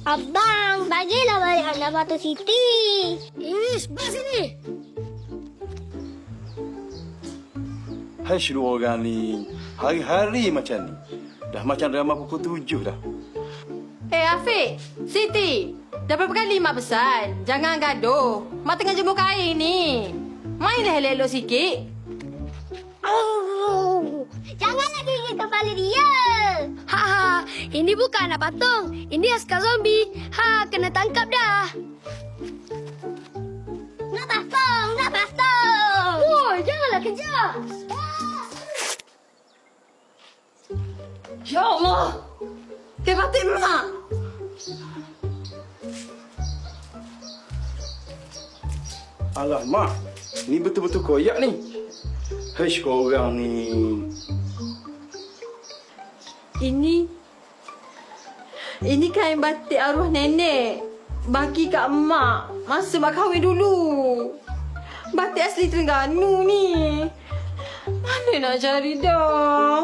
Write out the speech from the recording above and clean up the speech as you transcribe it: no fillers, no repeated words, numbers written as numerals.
Abang, bagilah balik anak Batu Siti. Sebelah sini. Hai dua orang ni. Hari-hari macam ni. Dah macam drama pukul 7 dah. Afiq, Siti, dah berapa kali Mak pesan? Jangan gaduh. Mak tengah jemur kain ni. Mainlah elok-elok sikit. Janganlah gigit kepala dia. Ha, ini bukan anak patung. Ini askar zombie. Kena tangkap dah. Nak pasang, nak pasang. Woi, janganlah kejar. Ya Allah. Dia batik Mak. Alamak, ni betul-betul koyak ni. Hai korang ni. Ini kain batik arwah nenek. Bagi kat Mak masa Mak kahwin dulu. Batik asli Terengganu ni. Mana nak cari dah?